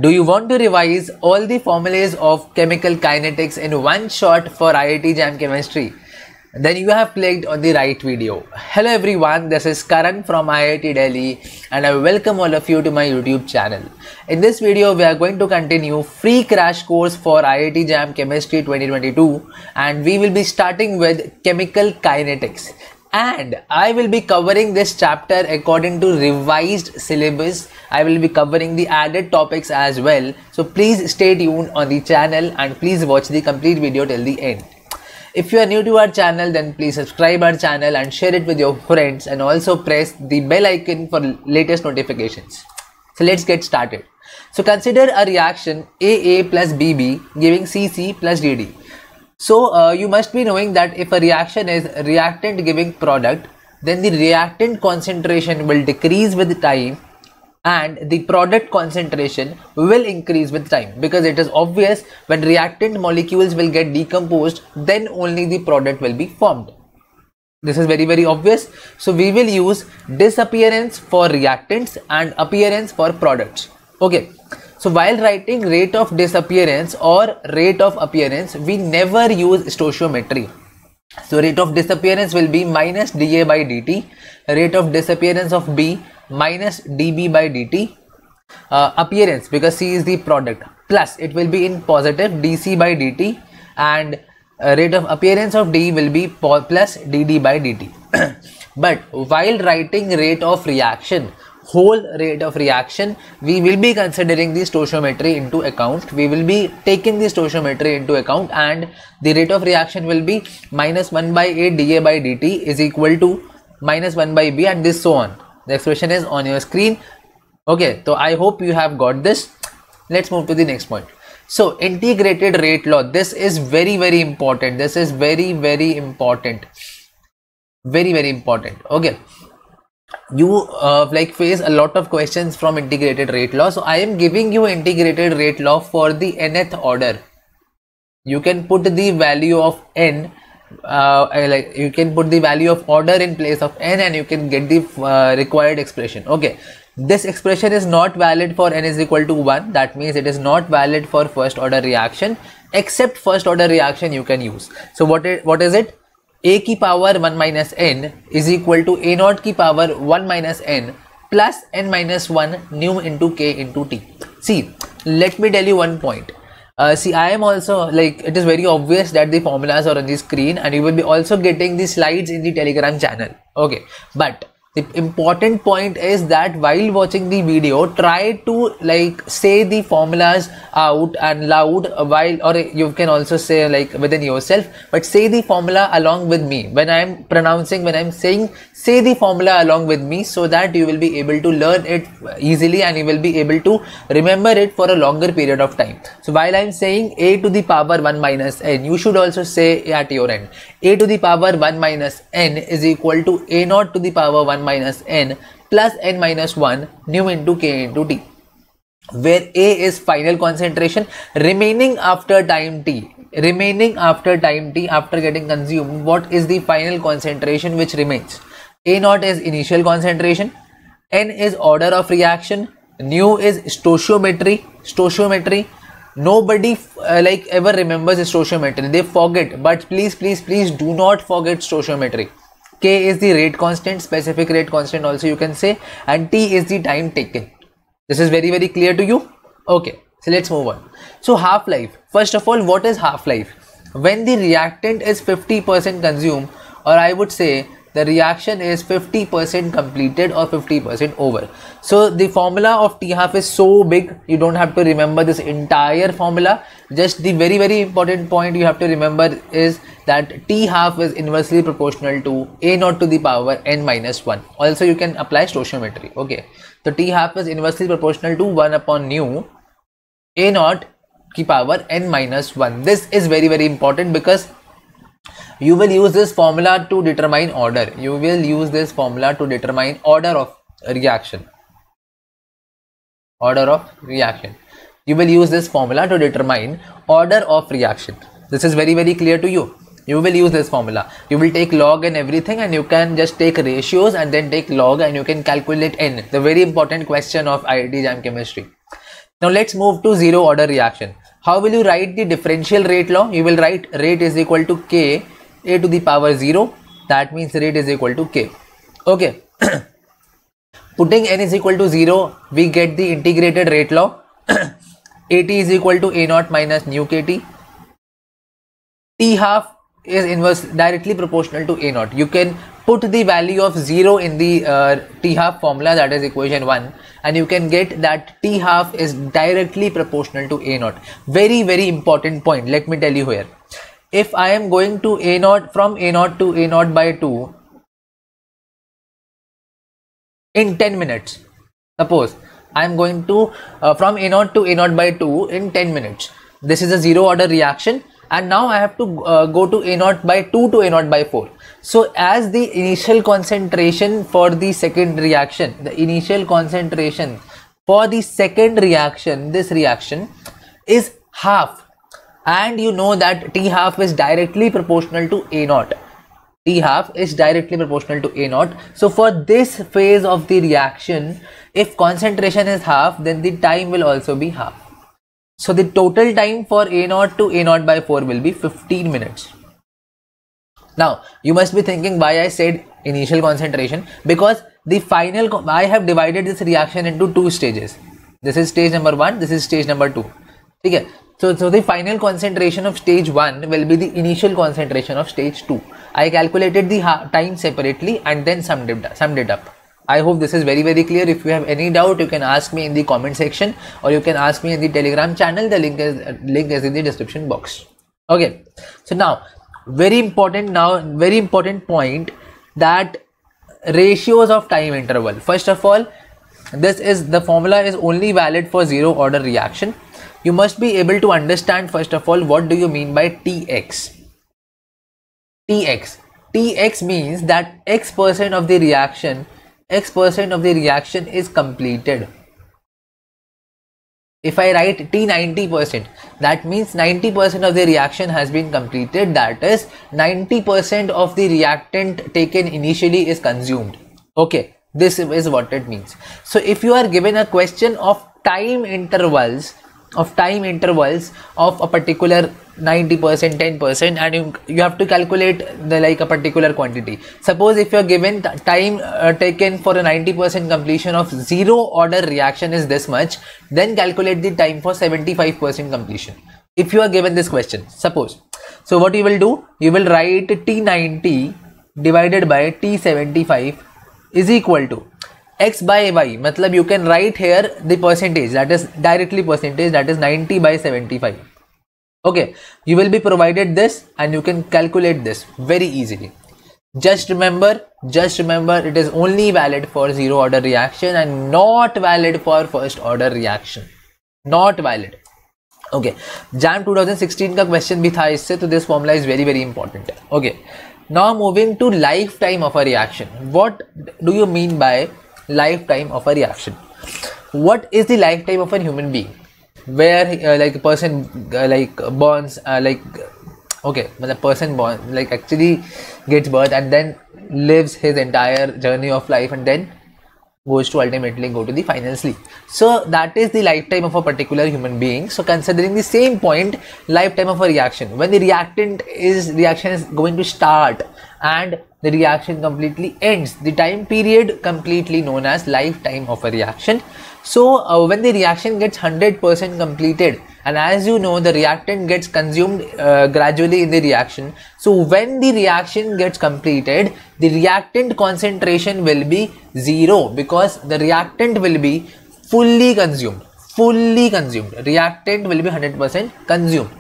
Do you want to revise all the formulas of chemical kinetics in one shot for IIT JAM Chemistry? Then you have clicked on the right video. Hello everyone, this is Karan from IIT Delhi and I welcome all of you to my YouTube channel. In this video, we are going to continue free crash course for IIT JAM Chemistry 2022 and we will be starting with chemical kinetics. And I will be covering this chapter according to revised syllabus. I will be covering the added topics as well. So please stay tuned on the channel and please watch the complete video till the end. If you are new to our channel, then please subscribe our channel and share it with your friends and also press the bell icon for latest notifications. So let's get started. So consider a reaction AA plus BB giving CC plus DD. So you must be knowing that if a reaction is reactant giving product, then the reactant concentration will decrease with time and the product concentration will increase with time, because it is obvious when reactant molecules will get decomposed, then only the product will be formed. This is very obvious. So we will use disappearance for reactants and appearance for products. Okay. So while writing rate of disappearance or rate of appearance, we never use stoichiometry. So rate of disappearance will be minus dA by dt, rate of disappearance of B minus dB by dt, appearance, because C is the product, plus it will be in positive dC by dt, and rate of appearance of D will be plus dd by dt. But while writing rate of reaction, whole rate of reaction, we will be considering the stoichiometry into account. We will be taking the stoichiometry into account and the rate of reaction will be minus 1 by A dA by dt is equal to minus 1 by B, and this so on. The expression is on your screen. Okay, so I hope you have got this. Let's move to the next point. So integrated rate law, this is very important. This is very important. Very important. Okay. You face a lot of questions from integrated rate law. So I am giving you integrated rate law for the nth order. You can put the value of n, you can put the value of order in place of n and you can get the required expression. Okay, this expression is not valid for n is equal to 1. That means it is not valid for first order reaction. Except first order reaction you can use. So what is it? A की power 1 minus n is equal to A naught की power 1 minus n plus n minus 1 nu into k into t. See, let me tell you one point. See, I am also it is very obvious that the formulas are on the screen and you will be also getting the slides in the Telegram channel. Okay, but the important point is that while watching the video, try to say the formulas out and loud while, or you can also say within yourself, but say the formula along with me. When I am pronouncing, when I am saying, say the formula along with me so that you will be able to learn it easily and you will be able to remember it for a longer period of time. So while I am saying A to the power 1 minus n, you should also say at your end, A to the power 1 minus n is equal to A naught to the power 1 minus n plus n minus 1 nu into k into t, where A is final concentration remaining after time t. Remaining after time t, after getting consumed, what is the final concentration which remains? A naught is initial concentration, n is order of reaction, nu is stoichiometry. Nobody ever remembers stoichiometry. They forget, but please do not forget stoichiometry. K is the rate constant, specific rate constant also you can say, and T is the time taken. This is very clear to you? Okay, so let's move on. So half-life. First of all, what is half-life? When the reactant is 50% consumed, or I would say the reaction is 50% completed or 50% over. So the formula of T half is so big, you don't have to remember this entire formula. Just the very important point you have to remember is that T half is inversely proportional to A naught to the power n minus 1. Also you can apply stoichiometry. Okay, so T half is inversely proportional to 1 upon nu A naught की power n minus 1. This is very important because you will use this formula to determine order. You will use this formula to determine order of reaction. Order of reaction. You will use this formula to determine order of reaction. This is very clear to you. You will use this formula. You will take log and everything and you can just take ratios and then take log and you can calculate n. The very important question of IIT JAM Chemistry. Now let's move to zero order reaction. How will you write the differential rate law? You will write rate is equal to K a to the power 0. That means rate is equal to K. Okay. Putting n is equal to 0, we get the integrated rate law. At is equal to a naught minus nu kt. T half is inverse directly proportional to a naught. You can put the value of 0 in the T half formula, that is equation 1, and you can get that T half is directly proportional to a naught. Very, very important point. Let me tell you here. If I am going to a naught, from a naught to a naught by 2 in 10 minutes, suppose I am going to from a naught to a naught by 2 in 10 minutes. This is a zero order reaction, and now I have to go to a naught by 2 to a naught by 4. So as the initial concentration for the second reaction, the initial concentration for the second reaction, this reaction is half, and you know that T half is directly proportional to a naught. T half is directly proportional to a naught. So for this phase of the reaction, if concentration is half, then the time will also be half. So the total time for a naught to a naught by 4 will be 15 minutes. Now you must be thinking why I said initial concentration, because the final, I have divided this reaction into two stages. This is stage number 1, this is stage number 2. Okay. So the final concentration of stage 1 will be the initial concentration of stage 2. I calculated the time separately and then summed it up. I hope this is very, very clear. If you have any doubt, you can ask me in the comment section, or you can ask me in the Telegram channel. The link is in the description box. Okay. So now, very important point, that ratios of time interval. First of all, the formula is only valid for zero order reaction. You must be able to understand first of all what do you mean by Tx. Tx means that x% of the reaction is completed. If I write T 90%, that means 90% of the reaction has been completed. That is 90% of the reactant taken initially is consumed. Okay, this is what it means. So if you are given a question of time intervals of a particular 90%, 10%, and you have to calculate a particular quantity. Suppose if you are given time taken for a 90% completion of zero order reaction is this much, then calculate the time for 75% completion. If you are given this question, suppose. So what you will do, you will write T90 divided by T75 is equal to x by y. Matlab you can write here the percentage, that is directly percentage, that is 90 by 75. Okay, you will be provided this and you can calculate this very easily. Just remember it is only valid for zero order reaction and not valid for first order reaction. Not valid. Okay, JAM 2016 का question भी था इससे, तो this formula is very, very important. Okay, now moving to lifetime of a reaction. What do you mean by lifetime of a reaction? What is the lifetime of a human being? Where like a person borns okay, when a person born actually gets birth and then lives his entire journey of life and then goes to ultimately go to the final sleep. So that is the lifetime of a particular human being. So considering the same point, lifetime of a reaction, when the reaction is going to start and the reaction completely ends, the time period completely known as lifetime of a reaction. So when the reaction gets 100% completed, and as you know, the reactant gets consumed gradually in the reaction. So when the reaction gets completed, the reactant concentration will be 0 because the reactant will be fully consumed. Reactant will be 100% consumed.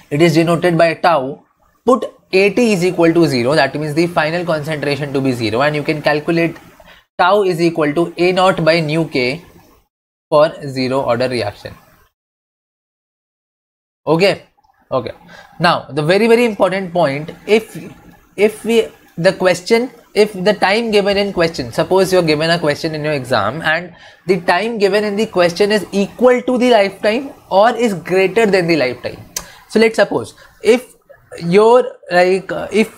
It is denoted by tau. Put At is equal to 0, that means the final concentration to be 0, and you can calculate tau is equal to A naught by nu k for zero order reaction. Okay. Now the very, very important point, if the time given in question, suppose you are given a question in your exam and the time given in the question is equal to the lifetime or is greater than the lifetime. So let's suppose if your if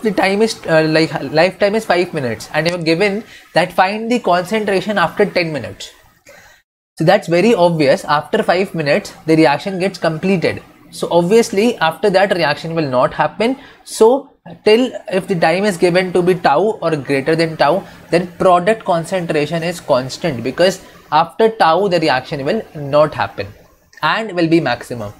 the time is lifetime is 5 minutes and you are given that find the concentration after 10 minutes. So that's very obvious. After 5 minutes, the reaction gets completed. So obviously after that reaction will not happen. So till if the time is given to be tau or greater than tau, then product concentration is constant, because after tau the reaction will not happen and will be maximum,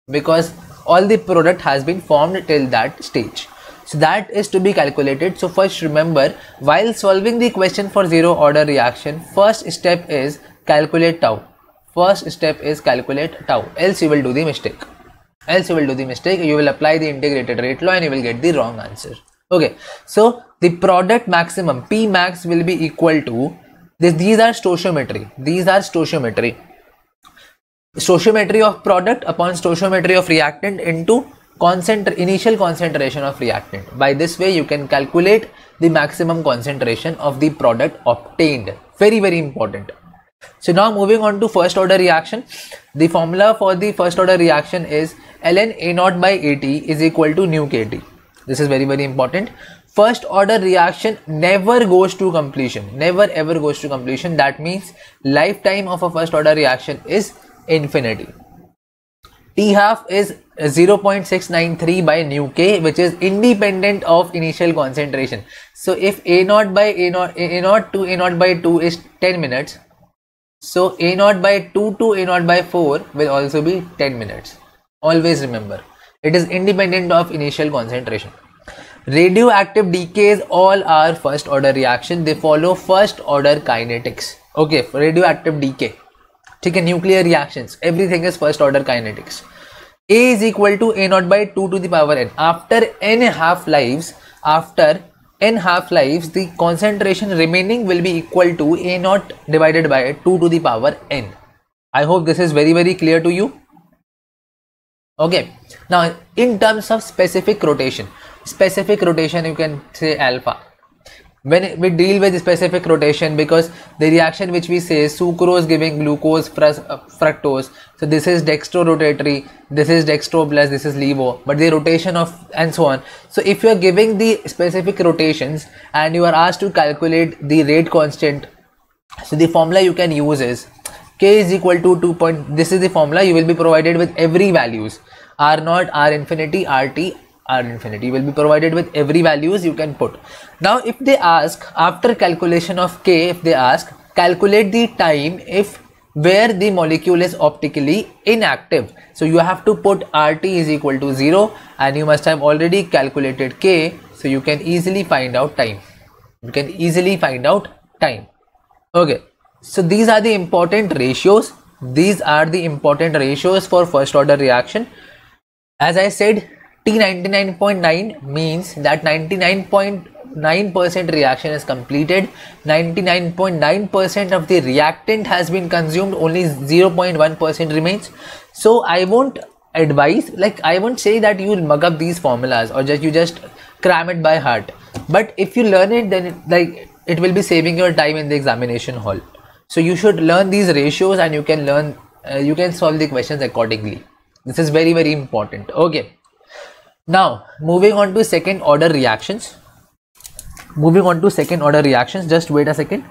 because all the product has been formed till that stage. So that is to be calculated. So first remember, while solving the question for zero order reaction, first step is calculate tau. First step is calculate tau, else you will do the mistake. You will apply the integrated rate law and you will get the wrong answer. Okay, so the product maximum P max will be equal to this. These are stoichiometry. Stoichiometry of product upon stoichiometry of reactant into initial concentration of reactant. By this way you can calculate the maximum concentration of the product obtained. Very, very important. So now moving on to first order reaction. The formula for the first order reaction is ln A0 by AT is equal to nu KT. This is very, very important. First order reaction never goes to completion. Never ever goes to completion. That means lifetime of a first order reaction is infinity. T half is 0.693 by nu K, which is independent of initial concentration. So if A0 by A0 to A0 by 2 is 10 minutes, so A0 by 2 to A0 by 4 will also be 10 minutes. Always remember, it is independent of initial concentration. Radioactive decays all are first order reaction. They follow first order kinetics. Okay, for radioactive decay, ठीक है, nuclear reactions, everything is first order kinetics. A is equal to A0 by 2 to the power n. After n half-lives, the concentration remaining will be equal to A0 divided by 2 to the power n. I hope this is very, very clear to you. Okay, now in terms of specific rotation you can say alpha. When we deal with specific rotation, because the reaction which we say sucrose giving glucose plus fructose, so this is dextro rotatory, this is dextro plus this is levo, but the rotation of and so on. So if you are giving the specific rotations and you are asked to calculate the rate constant, so the formula you can use is K is equal to 2. This is the formula. You will be provided with every values, R0, R infinity, RT, R infinity. You will be provided with every values you can put. Now if they ask after calculation of K, if they ask calculate the time where the molecule is optically inactive, so you have to put RT is equal to 0 and you must have already calculated K, so you can easily find out time. Okay, so these are the important ratios. For first order reaction. As I said, T99.9 means that 99.9% reaction is completed, 99.9% of the reactant has been consumed, only 0.1% remains. So I won't advise, I won't say that you will mug up these formulas or you just cram it by heart, but if you learn it, then it will be saving your time in the examination hall. So you should learn these ratios and you can solve the questions accordingly. This is very, very important. Okay, now moving on to second order reactions. Just wait a second.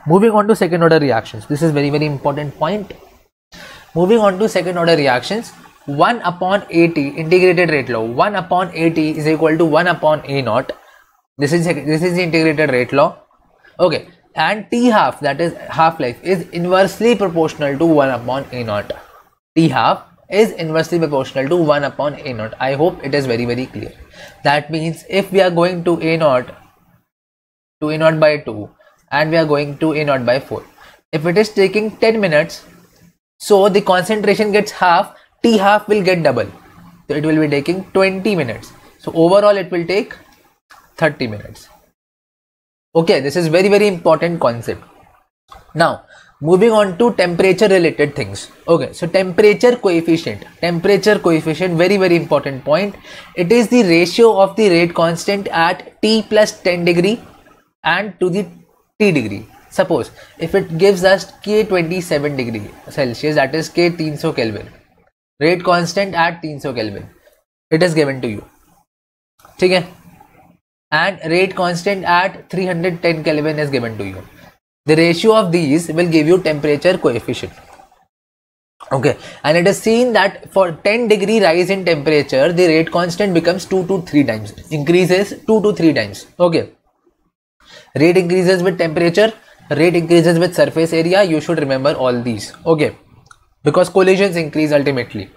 Moving on to second order reactions. This is very, very important point. Moving on to second order reactions. 1 upon AT, integrated rate law. 1 upon AT is equal to 1 upon A0. This is the integrated rate law. Okay, and T half, that is half-life, is inversely proportional to 1 upon A0. T half is inversely proportional to 1 upon A0. I hope it is very, very clear. That means if we are going to A0 by 2 and we are going to A0 by 4, if it is taking 10 minutes, so the concentration gets half, T half will get double, so it will be taking 20 minutes. So overall it will take 30 minutes. Okay, this is very, very important concept. Now moving on to temperature related things. Okay, so temperature coefficient, very, very important point. It is the ratio of the rate constant at T plus 10 degree and to the T degree. Suppose if it gives us K 27 degree Celsius, that is K 300 Kelvin, rate constant at 300 Kelvin, it is given to you. ठीक है, and rate constant at 310 Kelvin is given to you. The ratio of these will give you temperature coefficient. Okay, and it is seen that for 10 degree rise in temperature, the rate constant becomes 2 to 3 times, increases 2 to 3 times. Okay, rate increases with temperature, rate increases with surface area. You should remember all these. Okay, because collisions increase ultimately.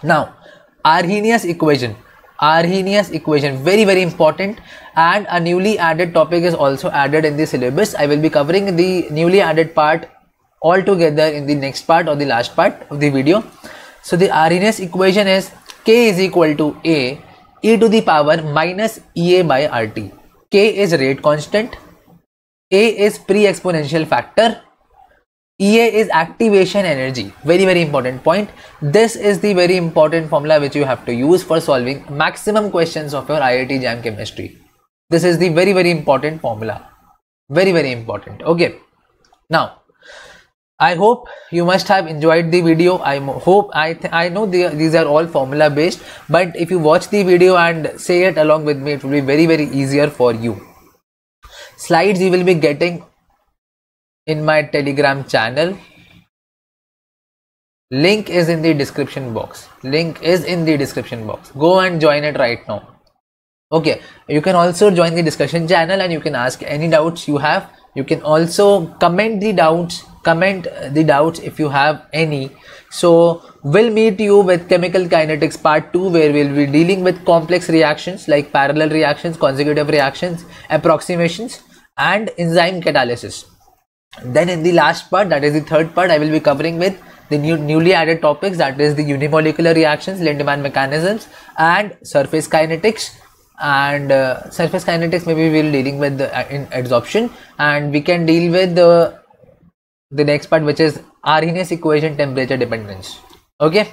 Now, Arrhenius equation, very important, and a newly added topic is also added in the syllabus. I will be covering the newly added part all together in the next part or the last part of the video. So the Arrhenius equation is K is equal to A e to the power minus EA by RT. K is rate constant, A is pre-exponential factor, EA is activation energy. Very important point. This is the very important formula which you have to use for solving maximum questions of your IIT JAM chemistry. This is the very important formula. Very important. Okay. Now, I hope you must have enjoyed the video. I know these are all formula based, but if you watch the video and say it along with me, it will be very easier for you. Slides you will be getting in my Telegram channel. Link is in the description box. Go and join it right now. Okay, you can also join the discussion channel and you can ask any doubts you have. You can also comment the doubts if you have any. So we'll meet you with chemical kinetics part 2, where we'll be dealing with complex reactions like parallel reactions, consecutive reactions, approximations, and enzyme catalysis. Then in the last part, that is the third part, I will be covering with the newly added topics, that is the unimolecular reactions, Lindemann mechanisms, and surface kinetics. And surface kinetics maybe we'll dealing with in adsorption, and we can deal with the next part, which is Arrhenius equation, temperature dependence. Okay,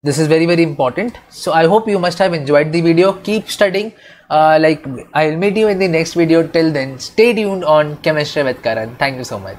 this is very important. So I hope you must have enjoyed the video. Keep studying. I'll meet you in the next video. Till then, stay tuned on Chemistry with Karan. Thank you so much.